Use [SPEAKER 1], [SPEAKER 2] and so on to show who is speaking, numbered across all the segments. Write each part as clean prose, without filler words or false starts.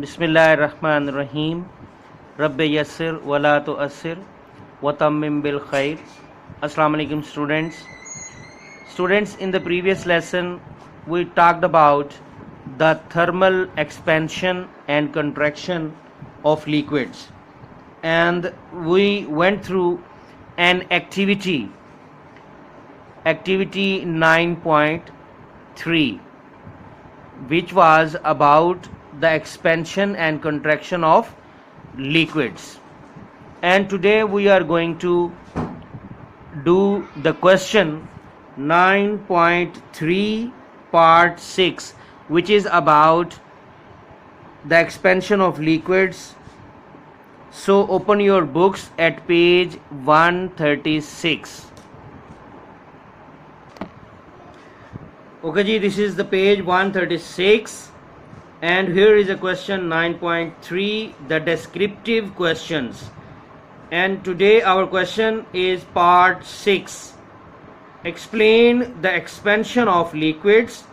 [SPEAKER 1] बिस्मिल्लाहिर्रहमानिर्रहीम रब्बे यस्सिर वला तुअस्सिर वतम्मिम बिल खैर. Assalamu alaikum students, in the previous lesson we talked about the thermal expansion and contraction of liquids, and we went through an activity 9.3, which was about the expansion and contraction of liquids. And today we are going to do the question 9.3 part 6, which is about the expansion of liquids. So open your books at page 136. Okay ji, this is the page 136, and here is a question 9.3, the descriptive questions. And today our question is part 6. Explain the expansion of liquids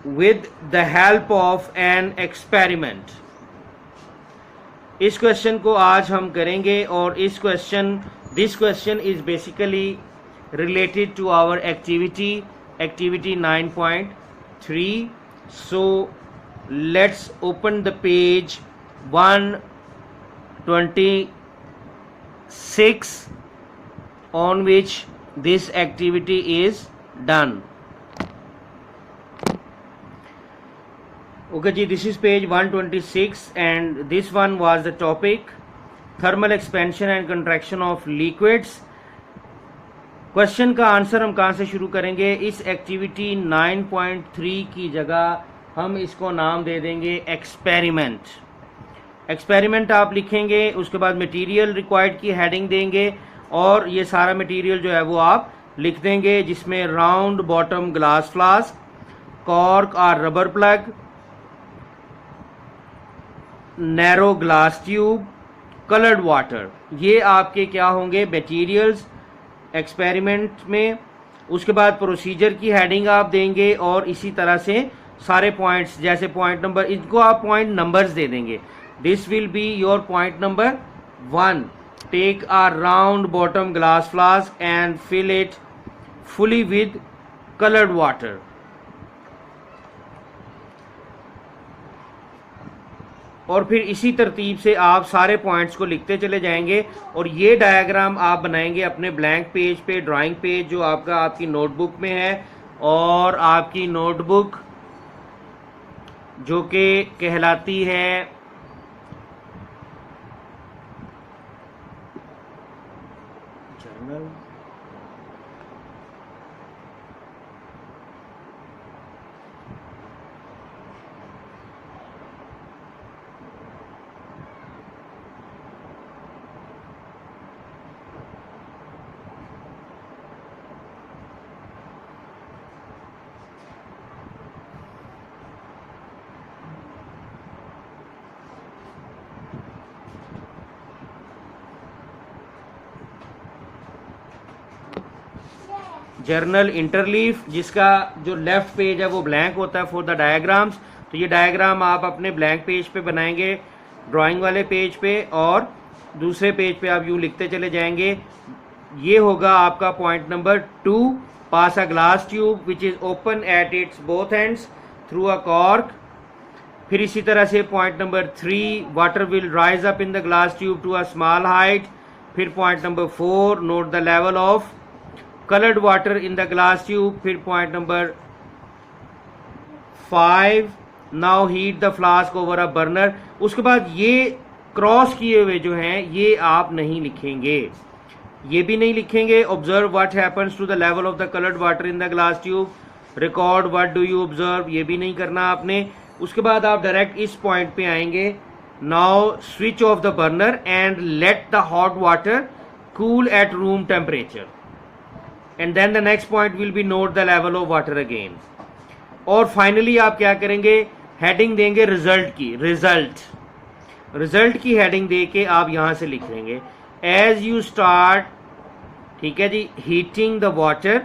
[SPEAKER 1] with the help of an experiment. इस question को आज हम करेंगे, और this question is basically related to our activity 9.3. So let's open the page 126 on which this activity is done. Okay ji, this is page 126, and this one was the topic thermal expansion and contraction of liquids. Question का answer हम कहाँ से शुरू करेंगे? इस activity 9.3 की जगह हम इसको नाम दे देंगे एक्सपेरिमेंट. एक्सपेरिमेंट आप लिखेंगे, उसके बाद मटेरियल रिक्वायर्ड की हेडिंग देंगे, और ये सारा मटेरियल जो है वो आप लिख देंगे, जिसमें round bottom glass flask, cork और rubber plug, narrow glass tube, coloured water. ये आपके क्या होंगे? मटेरियल्स एक्सपेरिमेंट में. उसके बाद प्रोसीजर की हेडिंग आप देंगे, और इसी तरह से सारे पॉइंट्स, जैसे पॉइंट नंबर, इनको आप पॉइंट नंबर्स दे देंगे. This will be your point number 1. Take a round bottom glass flask and fill it fully with coloured water. और फिर इसी तरतीब से आप सारे पॉइंट्स को लिखते चले जाएंगे, और ये डायग्राम आप बनाएंगे अपने ब्लैंक पेज पे, ड्राइंग पेज जो आपकी नोटबुक में है, और आपकी नोटबुक जो कि कहलाती है जर्नल. जर्नल इंटरलीफ, जिसका जो लेफ्ट पेज है वो ब्लैंक होता है फॉर द डायग्राम्स. तो ये डायग्राम आप अपने ब्लैंक पेज पे बनाएंगे, ड्राइंग वाले पेज पे, और दूसरे पेज पे आप यूँ लिखते चले जाएंगे. ये होगा आपका point number 2. Pass a glass tube which is open at its both ends through a cork. फिर इसी तरह से point number 3, water will rise up in the glass tube to a small height. फिर point number 4, note the level of colored water in the glass tube. फिर point number 5, now heat the flask over a burner. उसके बाद ये cross किए हुए जो हैं ये आप नहीं लिखेंगे, ये भी नहीं लिखेंगे. Observe what happens to the level of the coloured water in the glass tube. Record what do you observe, ये भी नहीं करना आपने. उसके बाद आप डायरेक्ट इस पॉइंट पे आएंगे. Now switch off the burner and let the hot water cool at room temperature. And then the next point will be note the level of water again. और फाइनली आप क्या करेंगे? हेडिंग देंगे result की. Result की heading दे के आप यहां से लिख देंगे एज यू स्टार्ट. ठीक है जी, heating the water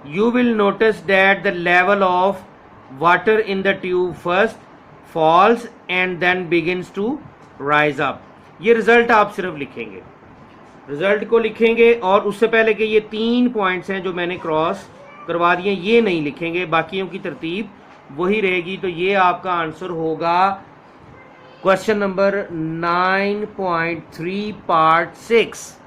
[SPEAKER 1] you will notice that the level of water in the tube first falls and then begins to rise up। ये रिजल्ट आप सिर्फ लिखेंगे, रिजल्ट को लिखेंगे और उससे पहले कि ये 3 पॉइंट्स हैं जो मैंने क्रॉस करवा दिए ये नहीं लिखेंगे, बाकियों की तरतीब वही रहेगी। तो ये आपका आंसर होगा क्वेश्चन नंबर 9.3 पार्ट 6।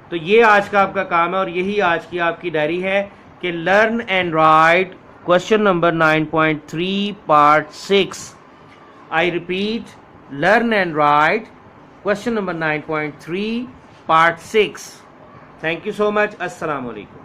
[SPEAKER 1] तो ये आज का आपका काम है और यही आज की आपकी डायरी है कि learn and right question number 9.3 part 6। I repeat, learn and right question number 9.3 part 6। Thank you so much. अस्सलाम वालेकुम।